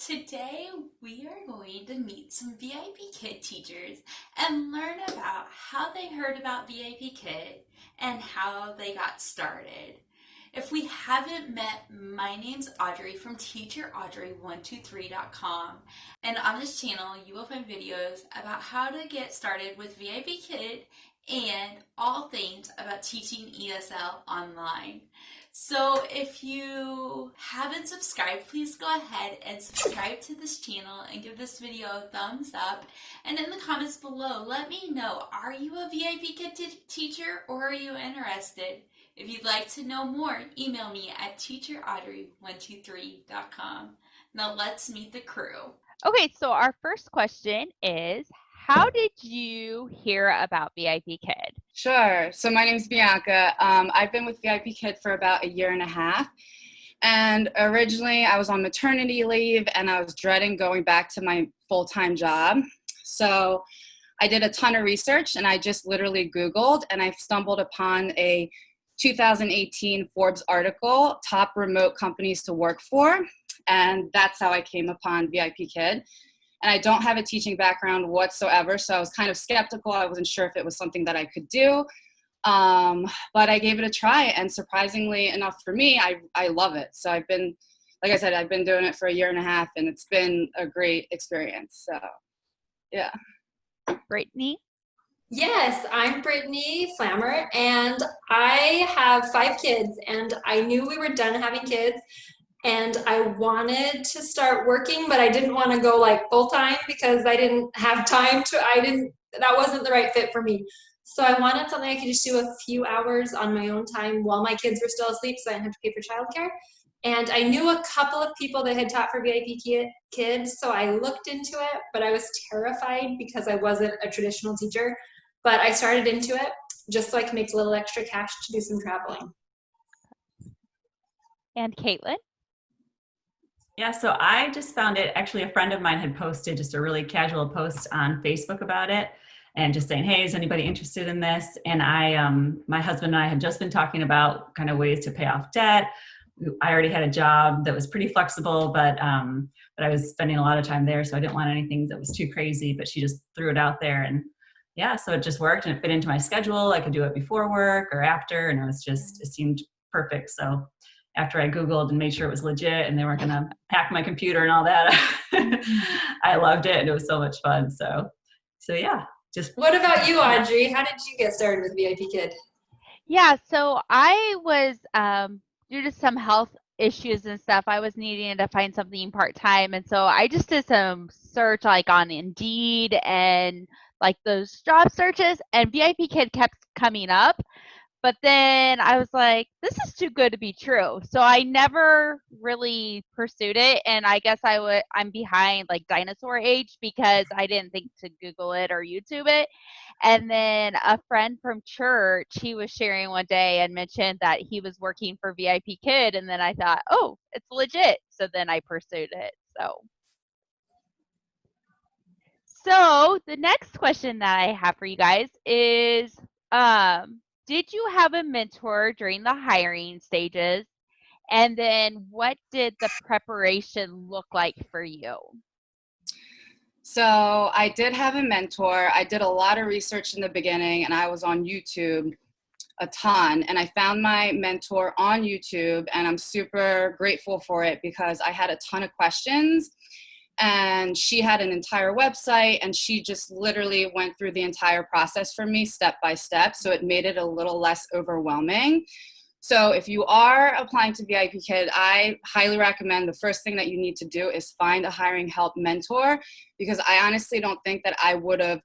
Today we are going to meet some VIPKid teachers and learn about how they heard about VIPKid and how they got started. If we haven't met, my name's Audrey from teacheraudrey123.com, and on this channel you will find videos about how to get started with VIPKid and all things about teaching ESL online. So if you haven't subscribed, please go ahead and subscribe to this channel and give this video a thumbs up. And in the comments below, let me know, are you a VIPKid teacher or are you interested? If you'd like to know more, email me at teacheraudrey123.com. Now let's meet the crew. Okay, so our first question is, how did you hear about VIPKid? Sure. So my name's Bianca. I've been with VIPKid for about a year and a half. And originally I was on maternity leave and I was dreading going back to my full-time job. So I did a ton of research and I just literally Googled and I stumbled upon a 2018 Forbes article, top remote companies to work for. And that's how I came upon VIPKid. And I don't have a teaching background whatsoever, so I was kind of skeptical. I wasn't sure if it was something that I could do, but I gave it a try, and surprisingly enough for me, I love it. So I've been, like I said, I've been doing it for a year and a half, and it's been a great experience, so yeah. Brittany? Yes, I'm Brittany Flammer, and I have 5 kids, and I knew we were done having kids. And I wanted to start working, but I didn't want to go like full time because I didn't have time to, that wasn't the right fit for me. So I wanted something I could just do a few hours on my own time while my kids were still asleep so I didn't have to pay for childcare. And I knew a couple of people that had taught for VIPKids, so I looked into it, but I was terrified because I wasn't a traditional teacher. But I started into it just so I could make a little extra cash to do some traveling. And Caitlin? Yeah, so I just found it, actually a friend of mine had posted just a really casual post on Facebook about it and just saying, hey, is anybody interested in this? And my husband and I had just been talking about kind of ways to pay off debt. I already had a job that was pretty flexible, but I was spending a lot of time there, so I didn't want anything that was too crazy, but she just threw it out there. And yeah, so it just worked and it fit into my schedule. I could do it before work or after, and it seemed perfect. So after I Googled and made sure it was legit and they weren't gonna hack my computer and all that, I loved it and it was so much fun. So yeah, just. What about you, Audrey? How did you get started with VIPKid? Yeah, so I was, due to some health issues and stuff, I was needing to find something part-time. And so I just did some search like on Indeed and like those job searches, and VIPKid kept coming up. But then I was like, this is too good to be true. So I never really pursued it. And I guess I'm behind like dinosaur age because I didn't think to Google it or YouTube it. And then a friend from church, he was sharing one day and mentioned that he was working for VIPKid. And then I thought, oh, it's legit. So then I pursued it. So the next question that I have for you guys is, did you have a mentor during the hiring stages? And then what did the preparation look like for you? So I did have a mentor. I did a lot of research in the beginning and I was on YouTube a ton, and I found my mentor on YouTube, and I'm super grateful for it because I had a ton of questions. And she had an entire website and she just literally went through the entire process for me step by step. So it made it a little less overwhelming. So if you are applying to VIPKid, I highly recommend the first thing that you need to do is find a hiring help mentor, because I honestly don't think that I would have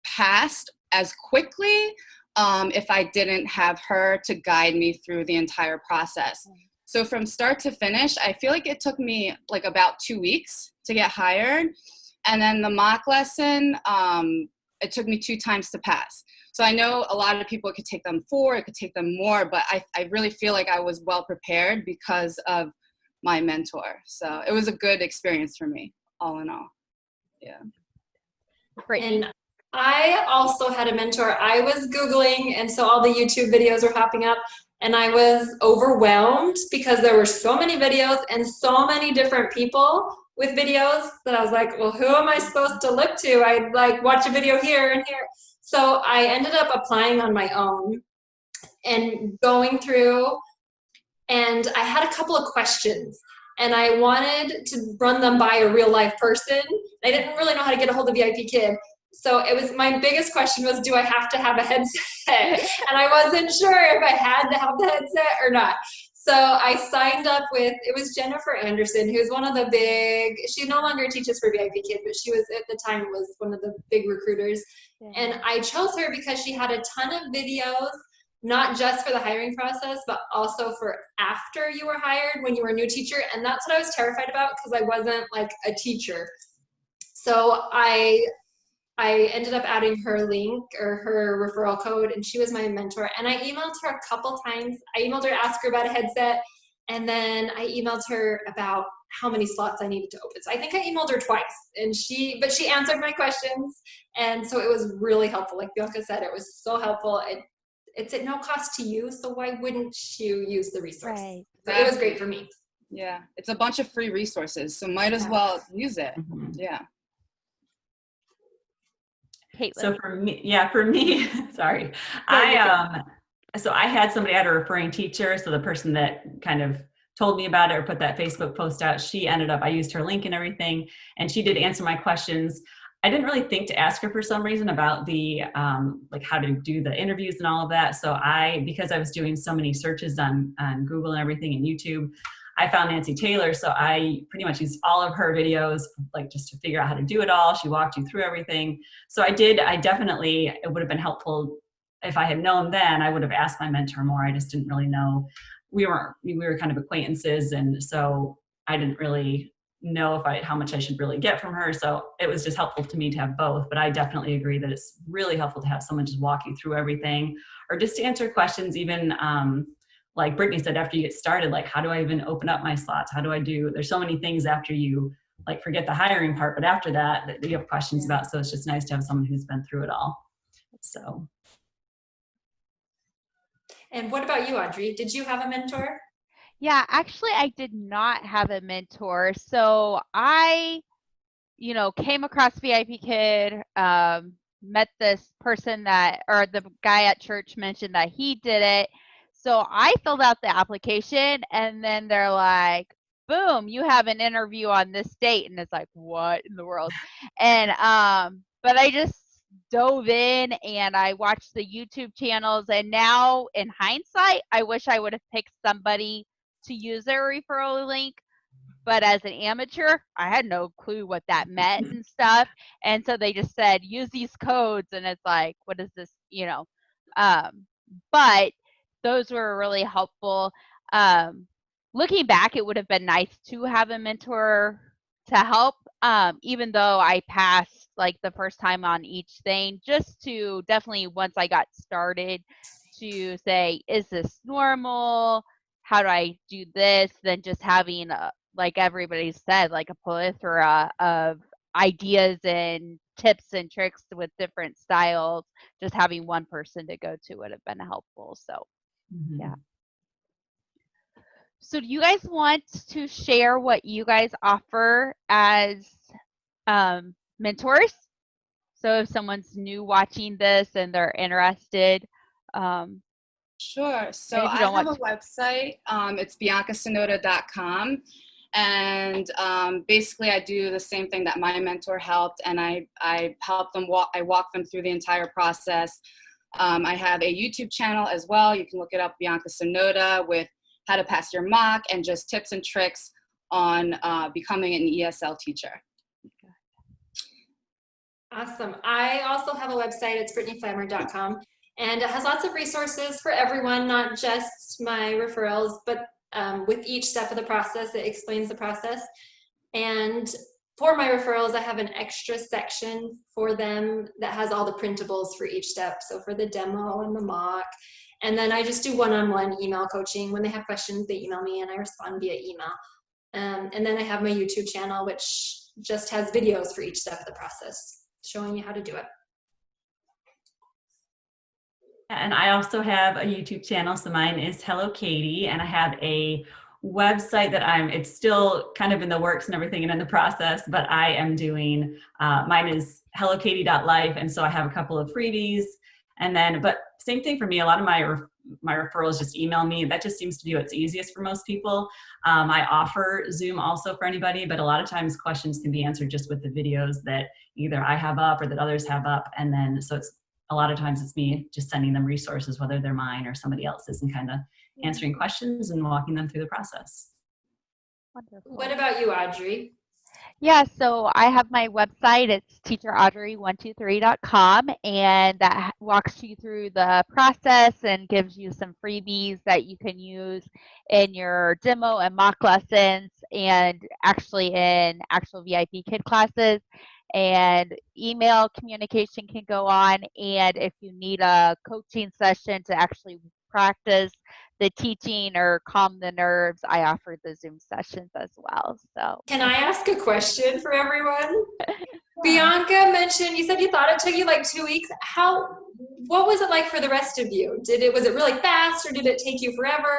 passed as quickly if I didn't have her to guide me through the entire process. So from start to finish, I feel like it took me like about 2 weeks to get hired. And then the mock lesson, it took me 2 times to pass. So I know a lot of people, it could take them 4, it could take them more, but I really feel like I was well prepared because of my mentor. So it was a good experience for me, all in all. Yeah. Great. And I also had a mentor. I was Googling, and so all the YouTube videos were popping up. And I was overwhelmed because there were so many videos and so many different people with videos that I was like, well, who am I supposed to look to? I'd like watch a video here and here. So I ended up applying on my own and going through, and I had a couple of questions and I wanted to run them by a real life person. I didn't really know how to get a hold of VIPKid. So it was, my biggest question was, do I have to have a headset? And I wasn't sure if I had to have the headset or not. So I signed up with, it was Jennifer Anderson, who's one of the big, she no longer teaches for VIPKid, but she was at the time was one of the big recruiters. Yeah. And I chose her because she had a ton of videos, not just for the hiring process, but also for after you were hired, when you were a new teacher. And that's what I was terrified about because I wasn't like a teacher. So I ended up adding her link or her referral code, and she was my mentor. And I emailed her a couple times. I emailed her to ask her about a headset, and then I emailed her about how many slots I needed to open. So I think I emailed her twice, and she answered my questions, and so it was really helpful. Like Bianca said, it was so helpful. It's at no cost to you, so why wouldn't you use the resource? Right. So it was great for me. Yeah, it's a bunch of free resources, so might as well use it. Yeah. Caitlin. So for me, sorry. So I had somebody, I had a referring teacher. So the person that kind of told me about it or put that Facebook post out, she ended up, I used her link and everything, and she did answer my questions. I didn't really think to ask her for some reason about the, like how to do the interviews and all of that. So because I was doing so many searches on Google and everything and YouTube, I found Nancy Taylor, so I pretty much used all of her videos, like just to figure out how to do it all. She walked you through everything. So I definitely, it would have been helpful if I had known then. I would have asked my mentor more. I just didn't really know. We were kind of acquaintances, and so I didn't really know how much I should really get from her. So it was just helpful to me to have both. But I definitely agree that it's really helpful to have someone just walk you through everything, or just to answer questions, even like Brittany said, after you get started, like, how do I even open up my slots? How do I do, there's so many things after you, like, forget the hiring part, but after that you have questions about. So it's just nice to have someone who's been through it all. So. And what about you, Audrey? Did you have a mentor? Yeah, actually, I did not have a mentor. So I, came across VIPKid, met this person or the guy at church mentioned that he did it. So I filled out the application, and then they're like, boom, you have an interview on this date. And it's like, what in the world? And, but I just dove in and I watched the YouTube channels. And now in hindsight, I wish I would have picked somebody to use their referral link. But as an amateur, I had no clue what that meant and stuff. And so they just said, use these codes. And it's like, what is this, but those were really helpful. Looking back, it would have been nice to have a mentor to help, even though I passed like the first time on each thing, just to definitely, once I got started, to say, is this normal? How do I do this? Then just having, like everybody said, like a plethora of ideas and tips and tricks with different styles. Just having one person to go to would have been helpful. So, yeah. So do you guys want to share what you guys offer as mentors? So if someone's new watching this and they're interested. Sure. So I have a website. It's biancasonoda.com. And basically I do the same thing that my mentor helped, and I help them I walk them through the entire process. I have a YouTube channel as well. You can look it up, Bianca Sonoda, with how to pass your mock and just tips and tricks on becoming an ESL teacher. Awesome. I also have a website. It's brittanyflammer.com, and it has lots of resources for everyone, not just my referrals, but with each step of the process, it explains the process. And for my referrals, I have an extra section for them that has all the printables for each step. So for the demo and the mock. And then I just do one-on-one email coaching. When they have questions, they email me and I respond via email. And then I have my YouTube channel, which just has videos for each step of the process, showing you how to do it. And I also have a YouTube channel. So mine is Hello Caity, and I have a website that it's still kind of in the works and everything and in the process, but I am doing, mine is hellocaity.life. And so I have a couple of freebies. And then, but same thing for me, a lot of my referrals just email me. That just seems to be what's easiest for most people. I offer Zoom also for anybody, but a lot of times questions can be answered just with the videos that either I have up or that others have up. And then, so a lot of times it's me just sending them resources, whether they're mine or somebody else's, and kind of answering questions and walking them through the process. Wonderful. What about you, Audrey? Yeah, so I have my website. It's teacheraudrey123.com, and that walks you through the process and gives you some freebies that you can use in your demo and mock lessons, and actually in actual VIPKid classes. And email communication can go on, and if you need a coaching session to actually practice the teaching or calm the nerves, I offer the Zoom sessions as well. So Can I ask a question for everyone? Bianca mentioned, you said you thought it took you like 2 weeks. What was it like for the rest of you? Was it really fast, or did it take you forever?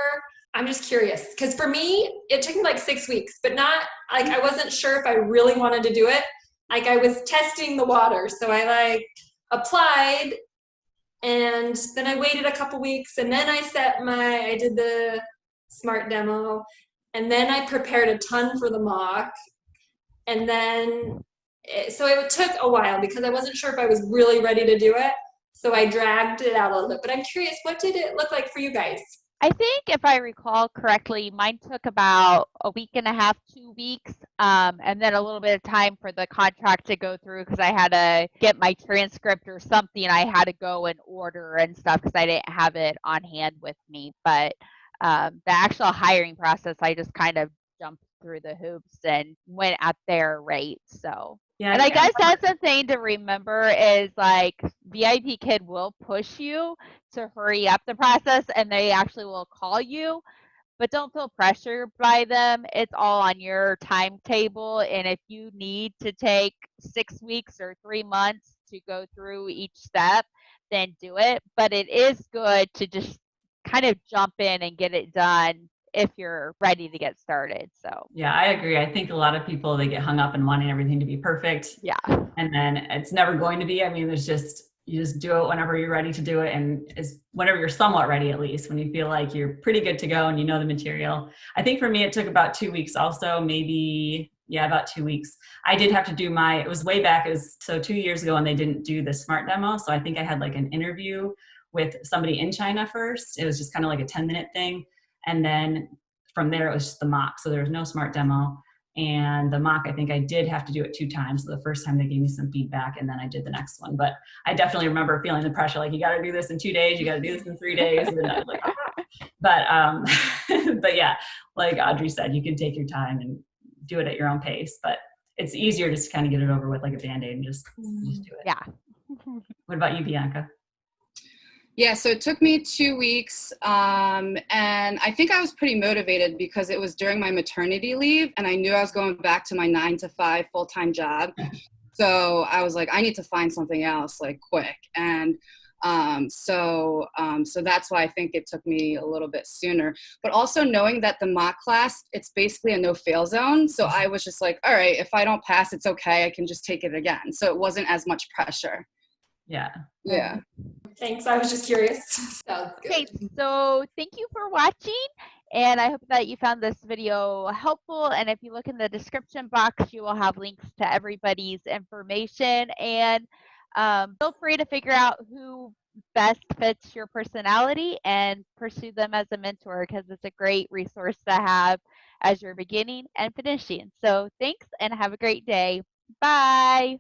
I'm just curious, because for me, it took me like 6 weeks, but not like, I wasn't sure if I really wanted to do it. Like, I was testing the water. So I like applied, and then I waited a couple weeks, and then I did the SMART demo, and then I prepared a ton for the mock. And then, so it took a while because I wasn't sure if I was really ready to do it. So I dragged it out a little bit, but I'm curious, what did it look like for you guys? I think if I recall correctly, mine took about a week and a half, 2 weeks, and then a little bit of time for the contract to go through because I had to get my transcript or something. I had to go and order and stuff because I didn't have it on hand with me. But the actual hiring process, I just kind of jumped through the hoops and went at their rate. So. Yeah, And I guess that's the thing to remember is like VIPKid will push you to hurry up the process, and they actually will call you, but don't feel pressured by them. It's all on your timetable. And if you need to take 6 weeks or 3 months to go through each step, then do it. But it is good to just kind of jump in and get it done if you're ready to get started. So yeah, I agree. I think a lot of people, they get hung up in wanting everything to be perfect. yeah. And then it's never going to be. I mean, you just do it whenever you're ready to do it, and whenever you're somewhat ready, at least when you feel like you're pretty good to go and you know the material. I think for me, it took about 2 weeks also, maybe, yeah, about 2 weeks. I did have to do it was way back, so 2 years ago, and they didn't do the SMART demo. So I think I had like an interview with somebody in China first. It was just kind of like a 10-minute thing. And then from there, it was just the mock. So there was no SMART demo. And the mock, I think I did have to do it 2 times. So the first time they gave me some feedback, and then I did the next one. But I definitely remember feeling the pressure, like, you got to do this in 2 days, you got to do this in 3 days. And then I was like, ah. But yeah, like Audrey said, you can take your time and do it at your own pace. But it's easier just to kind of get it over with like a Band-Aid and just do it. Yeah. What about you, Bianca? Yeah, so it took me 2 weeks, and I think I was pretty motivated because it was during my maternity leave, and I knew I was going back to my 9-to-5 full-time job. So I was like, I need to find something else, like, quick. And so that's why I think it took me a little bit sooner. But also knowing that the mock class, it's basically a no-fail zone. So I was just like, all right, if I don't pass, it's okay. I can just take it again. So it wasn't as much pressure. Yeah. Yeah. Thanks. I was just curious. Sounds good. Okay, so thank you for watching, and I hope that you found this video helpful. And if you look in the description box, you will have links to everybody's information, and feel free to figure out who best fits your personality and pursue them as a mentor, because it's a great resource to have as you're beginning and finishing. So thanks, and have a great day. Bye.